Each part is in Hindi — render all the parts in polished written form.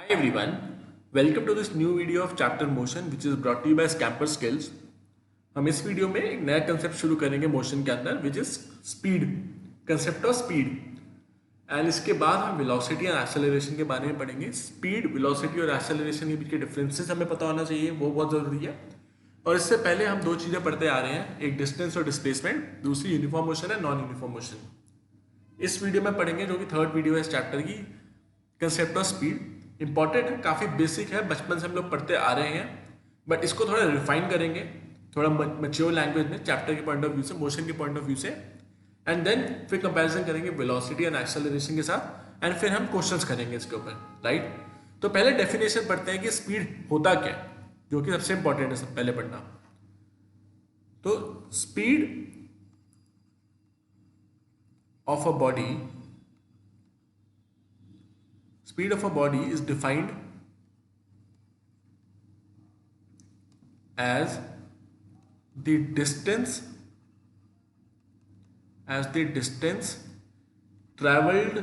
Hi everyone, welcome to this new video of chapter motion which is brought to you by Scamper Skills। हम इस वीडियो में एक नया कंसेप्ट शुरू करेंगे मोशन के अंदर which is speed, concept of speed. And इसके बाद हम वेलोसिटी एंड एक्सेलरेशन के बारे में पढ़ेंगे। स्पीड, वेलोसिटी और एक्सेलरेशन के बीच के डिफरेंसेस हमें पता होना चाहिए, वो बहुत ज़रूरी है। और इससे पहले हम दो चीज़ें पढ़ते आ रहे हैं, एक डिस्टेंस और डिस्प्लेसमेंट, दूसरी यूनिफॉर्म मोशन है नॉन यूनिफॉर्म मोशन। इस वीडियो में पढ़ेंगे जो कि थर्ड वीडियो है इस चैप्टर की, कंसेप्ट ऑफ स्पीड। इंपॉर्टेंट है, काफ़ी बेसिक है, बचपन से हम लोग पढ़ते आ रहे हैं, बट इसको थोड़ा रिफाइन करेंगे, थोड़ा मैच्योर लैंग्वेज में, चैप्टर के पॉइंट ऑफ व्यू से, मोशन के पॉइंट ऑफ व्यू से। एंड देन फिर कंपैरिजन करेंगे वेलोसिटी एंड एक्सेलरेशन के साथ, एंड फिर हम क्वेश्चंस करेंगे इसके ऊपर, राइट। तो पहले डेफिनेशन पढ़ते हैं कि स्पीड होता क्या है, जो कि सबसे इंपॉर्टेंट है सब पहले पढ़ना। तो speed of a body speed of a body is defined as the distance traveled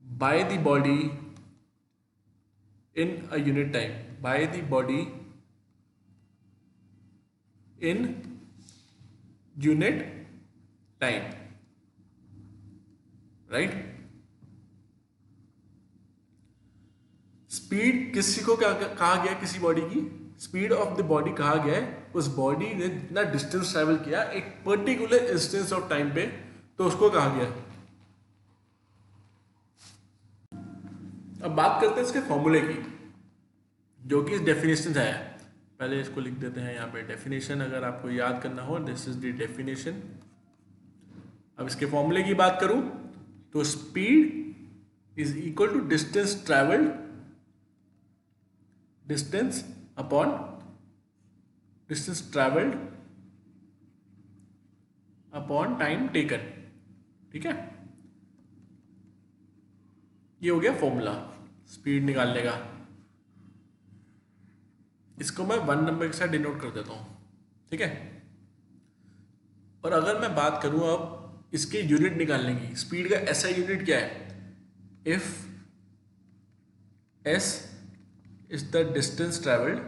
by the body in a unit time, by the body in unit time, right. Speed किसी को क्या कहा गया, किसी बॉडी की स्पीड ऑफ द बॉडी कहा गया है उस बॉडी ने जितना डिस्टेंस ट्रेवल किया एक पर्टिकुलर इंस्टेंस ऑफ टाइम पे, तो उसको कहा गया। अब बात करते हैं इसके फॉर्मूले की, जो कि इस डेफिनेशन से आया है। पहले इसको लिख देते हैं यहाँ पे डेफिनेशन, अगर आपको याद करना हो, दिस इज द डेफिनेशन। अब इसके फॉर्मूले की बात करूं तो speed is equal to distance travelled, distance upon distance travelled upon time taken, ठीक है। ये हो गया फॉर्मूला स्पीड निकालने का। इसको मैं 1 नंबर के साथ डिनोट कर देता हूं, ठीक है। और अगर मैं बात करूं अब इसके यूनिट निकालने की, स्पीड का ऐसा यूनिट क्या है, if S is the distance travelled,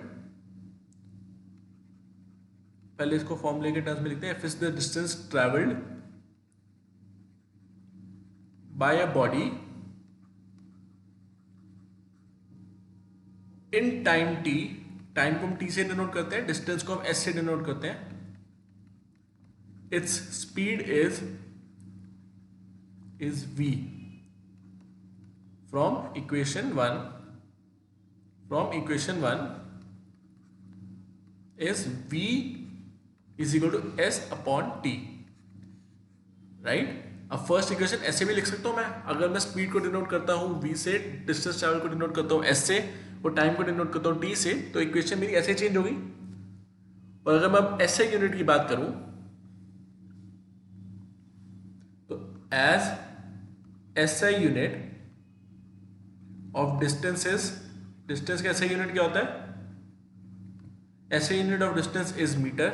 पहले इसको फॉर्मूले के टर्म्स में लिखते हैं, if is the distance travelled by a body in time T, time को हम टी से डिनोट करते हैं, डिस्टेंस को हम एस से डिनोट करते हैं, its speed is v from equation 1 is v is equal to s upon t, right. अब फर्स्ट इक्वेशन ऐसे भी लिख सकता हूं मैं, अगर मैं स्पीड को डिनोट करता हूं v से, डिस्टेंस ट्रैवल को डिनोट करता हूं s से, और टाइम को डिनोट करता हूं t से, तो इक्वेशन मेरी ऐसे चेंज होगी। और अगर मैं ऐसे यूनिट की बात करूं तो as SI unit of distance is, distance का SI यूनिट क्या होता है, SI unit of distance is metre,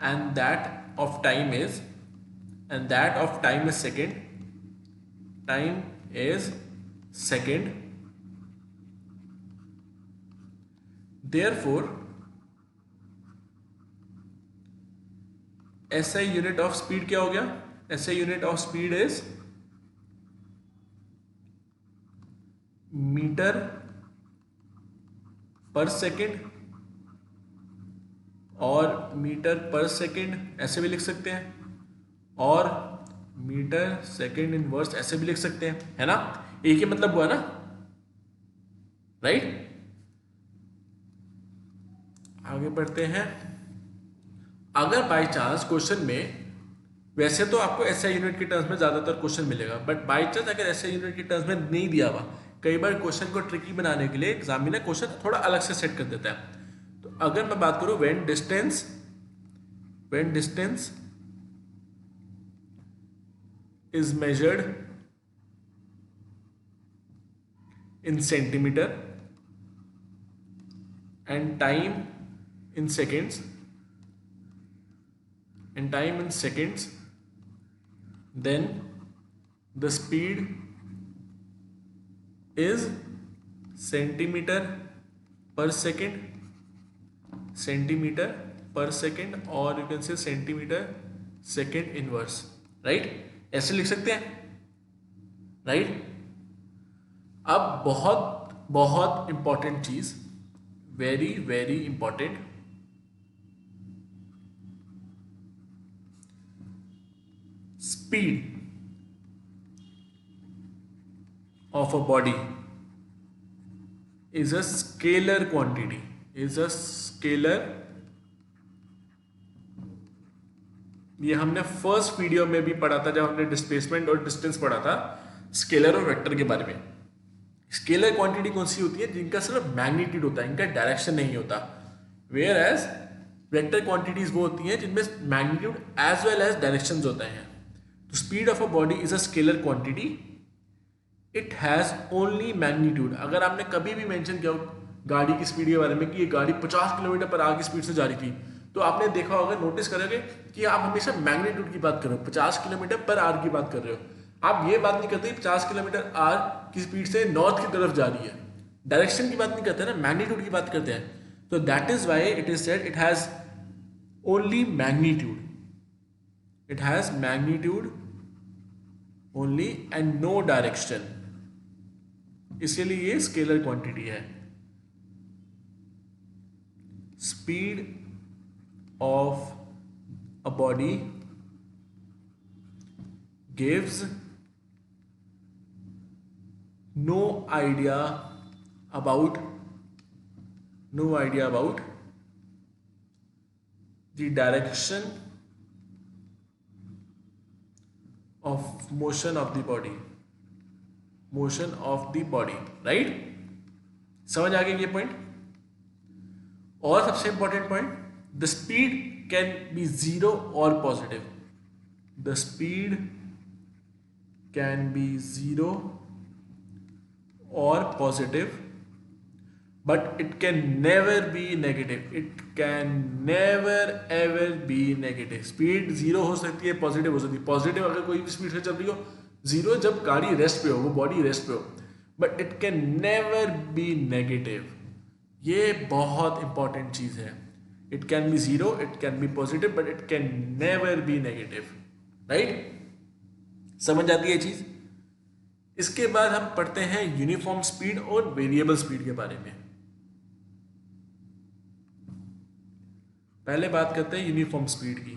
and that of time is, second, time is second, therefore SI unit of speed क्या हो गया, SI unit of speed is metre per second, और मीटर पर सेकेंड ऐसे भी लिख सकते हैं, और मीटर सेकेंड इनवर्स ऐसे भी लिख सकते हैं, है ना। एक ही मतलब हुआ ना, राइट। आगे बढ़ते हैं। अगर बाय चांस क्वेश्चन में, वैसे तो आपको SI यूनिट के टर्म्स में ज्यादातर क्वेश्चन मिलेगा, बट बाय चांस अगर SI यूनिट के टर्म्स में नहीं दिया हुआ, कई बार क्वेश्चन को ट्रिकी बनाने के लिए एग्जामिनर क्वेश्चन थोड़ा अलग से सेट कर देता है। तो अगर मैं बात करूं when distance is measured in centimetre and time in seconds, and time in seconds, then the speed is centimeter per second, or you can say centimeter second inverse, right? ऐसे लिख सकते हैं, राइट? अब बहुत बहुत इंपॉर्टेंट चीज, very very important, speed of a body is a scalar quantity, ये हमने फर्स्ट वीडियो में भी पढ़ा था जब हमने डिस्प्लेसमेंट और डिस्टेंस पढ़ा था, स्केलर और वेक्टर के बारे में। स्केलर क्वांटिटी कौन सी होती है? जिनका सिर्फ मैग्नीट्यूड होता है, इनका डायरेक्शन नहीं होता। वेयर एज वेक्टर क्वांटिटीज वो होती हैं जिनमें magnitude as well as directions होते हैं। तो speed of a body is a scalar quantity, it has only magnitude. अगर आपने कभी भी मेंशन किया गाड़ी की स्पीड के बारे में कि ये गाड़ी 50 किलोमीटर पर आवर की स्पीड से जा रही थी, तो आपने देखा होगा, नोटिस करोगे कि आप हमेशा मैग्नीट्यूड की बात कर रहे हो, 50 किलोमीटर पर आवर की बात कर रहे हो। आप ये बात नहीं करते 50 किलोमीटर आवर की स्पीड से नॉर्थ की तरफ जा रही है, डायरेक्शन की बात नहीं करते ना, मैग्नीट्यूड की बात करते हैं। तो that is why it is said it has only magnitude, it has magnitude only and no direction, इसलिए ये स्केलर क्वांटिटी है। Speed of a body gives no idea about the direction of motion of the body, right? समझ आ गया ये पॉइंट? और सबसे important point, the speed can be zero और positive, the speed can be zero और positive, but it can never be negative, it can never ever be negative. Speed zero हो सकती है, पॉजिटिव हो सकती है। पॉजिटिव अगर कोई भी स्पीड से चल रही हो, जीरो जब गाड़ी रेस्ट पे हो, वो बॉडी रेस्ट पे हो, but it can never be negative. ये बहुत इंपॉर्टेंट चीज है। It can be zero, it can be positive, but it can never be negative, right? समझ आती है चीज? इसके बाद हम पढ़ते हैं यूनिफॉर्म स्पीड और वेरिएबल स्पीड के बारे में। पहले बात करते हैं यूनिफॉर्म स्पीड की।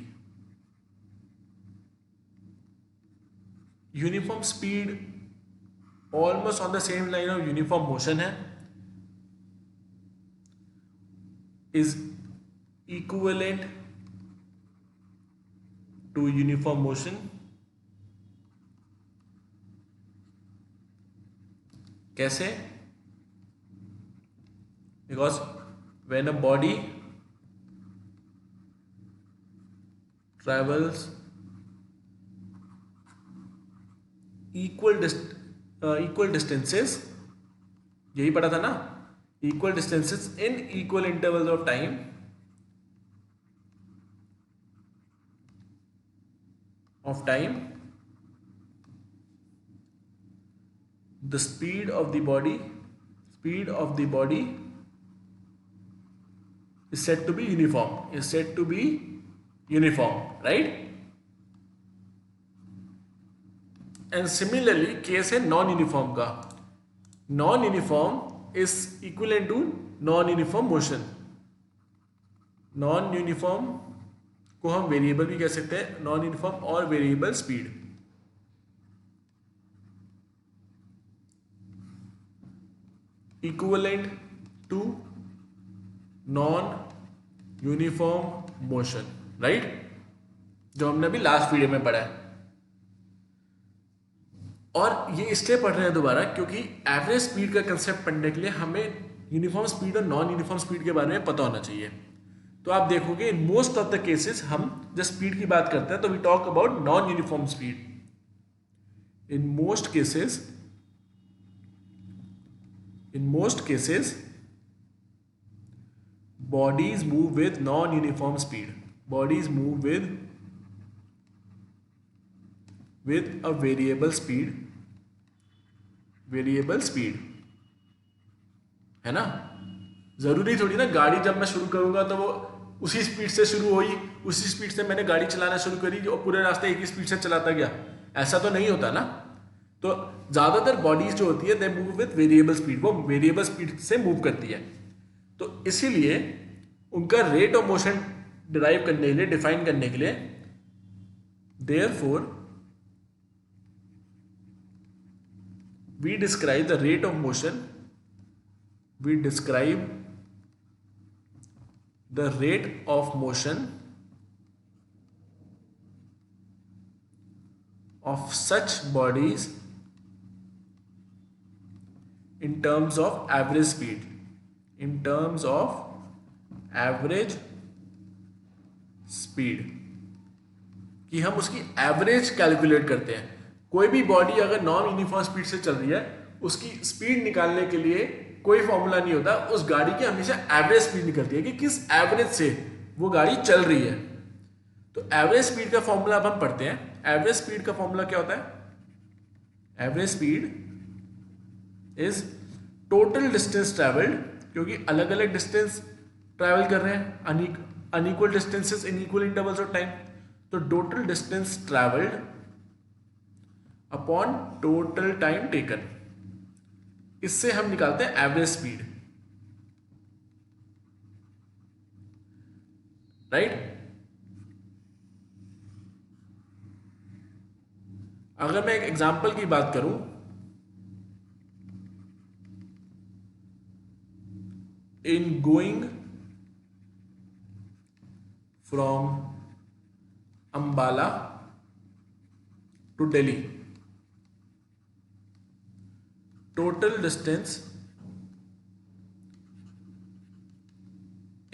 Uniform speed almost on the same line of uniform motion है, is equivalent to uniform motion. कैसे? Because when a body travels equal distances, यही पढ़ा था ना, equal distances in equal intervals of time, the speed of the body is said to be uniform, right? And similarly case है नॉन यूनिफॉर्म का। Non uniform is equivalent to non uniform motion. Non uniform को हम वेरिएबल भी कह सकते हैं, नॉन यूनिफॉर्म और variable speed. Equivalent to non uniform motion, right? जो हमने अभी लास्ट वीडियो में पढ़ा है। और ये इसलिए पढ़ रहे हैं दोबारा क्योंकि एवरेज स्पीड का कंसेप्ट पढ़ने के लिए हमें यूनिफॉर्म स्पीड और नॉन यूनिफॉर्म स्पीड के बारे में पता होना चाहिए। तो आप देखोगे in most of the cases हम जब स्पीड की बात करते हैं तो we talk about non uniform speed. In most cases bodies move with non-uniform speed, with a variable speed, है ना। जरूरी थोड़ी ना गाड़ी जब मैं शुरू करूंगा तो वो उसी स्पीड से शुरू हुई, उसी स्पीड से मैंने गाड़ी चलाना शुरू करी और पूरे रास्ते एक ही स्पीड से चलाता गया, ऐसा तो नहीं होता ना। तो ज्यादातर बॉडीज जो होती है they move with variable speed, वो वेरिएबल स्पीड से मूव करती है। तो इसीलिए उनका रेट ऑफ मोशन डिराइव करने के लिए, डिफाइन करने के लिए, therefore we describe the rate of motion, we describe the rate of motion of such bodies in terms of average speed, in terms of average speed, कि हम उसकी एवरेज कैलकुलेट करते हैं। कोई भी बॉडी अगर नॉन यूनिफॉर्म स्पीड से चल रही है, उसकी स्पीड निकालने के लिए कोई फॉर्मूला नहीं होता, उस गाड़ी की हमेशा एवरेज स्पीड निकलती है कि किस एवरेज से वो गाड़ी चल रही है। तो एवरेज स्पीड का फॉर्मूला अब हम पढ़ते हैं। एवरेज स्पीड का फॉर्मूला क्या होता है? Average speed is total distance travelled, क्योंकि अलग अलग डिस्टेंस ट्रेवल कर रहे हैं, unequal distances in equal intervals of time. तो total distance travelled upon total time taken, इससे हम निकालते हैं एवरेज स्पीड, राइट। अगर मैं एक एग्जांपल की बात करूं, in going from Ambala to Delhi, total distance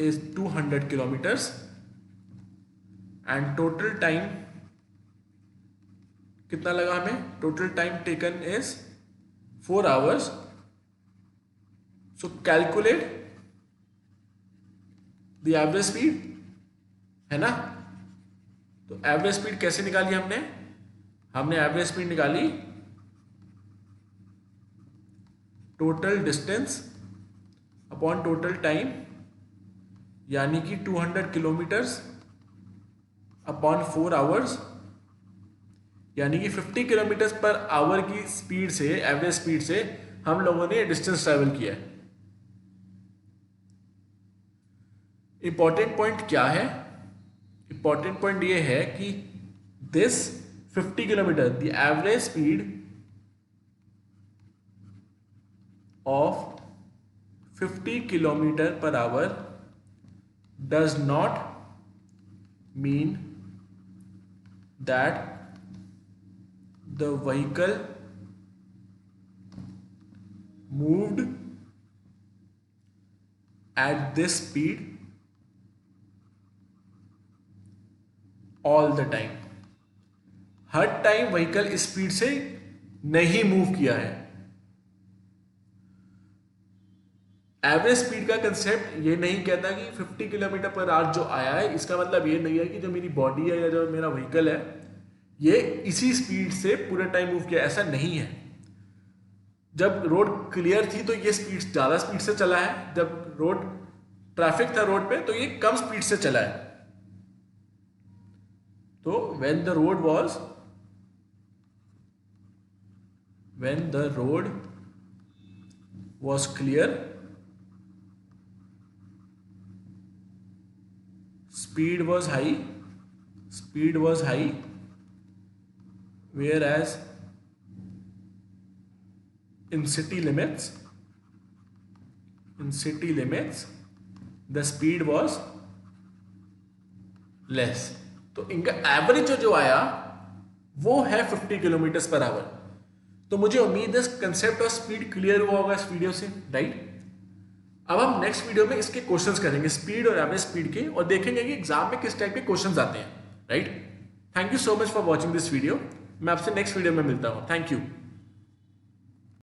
is 200 kilometers and total time कितना लगा हमें? total time taken is 4 hours. so calculate the average speed, है ना। तो एवरेज स्पीड कैसे निकाली हमने एवरेज स्पीड निकाली total distance upon total time, यानी कि 200 किलोमीटर्स अपॉन 4 आवर्स, यानी कि 50 किलोमीटर्स पर आवर की स्पीड से, एवरेज स्पीड से हम लोगों ने डिस्टेंस ट्रेवल किया है। इंपॉर्टेंट पॉइंट क्या है? इंपॉर्टेंट पॉइंट ये है कि this 50 kilometre, the average speed of 50 kilometer per hour does not mean that the vehicle moved at this speed all the time। Her time vehicle इस स्पीड से नहीं मूव किया है। एवरेज स्पीड का कंसेप्ट ये नहीं कहता कि 50 किलोमीटर पर आवर जो आया है, इसका मतलब ये नहीं है कि जो मेरी बॉडी है या जो मेरा व्हीकल है ये इसी स्पीड से पूरे टाइम मूव किया, ऐसा नहीं है। जब रोड क्लियर थी तो ये स्पीड ज़्यादा स्पीड से चला है, जब रोड ट्रैफिक था रोड पे तो ये कम स्पीड से चला है। तो when the road was clear, speed was high, whereas in city limits the speed was less। तो इनका एवरेज जो आया वो है 50 किलोमीटर पर आवर। तो मुझे उम्मीद है कंसेप्ट ऑफ स्पीड क्लियर हुआ होगा इस वीडियो से, राइट। अब हम नेक्स्ट वीडियो में इसके क्वेश्चंस करेंगे स्पीड और एवरेज स्पीड के, और देखेंगे कि एग्जाम में किस टाइप के क्वेश्चंस आते हैं, right. Thank you so much for watching this video. मैं आपसे नेक्स्ट वीडियो में मिलता हूँ। Thank you.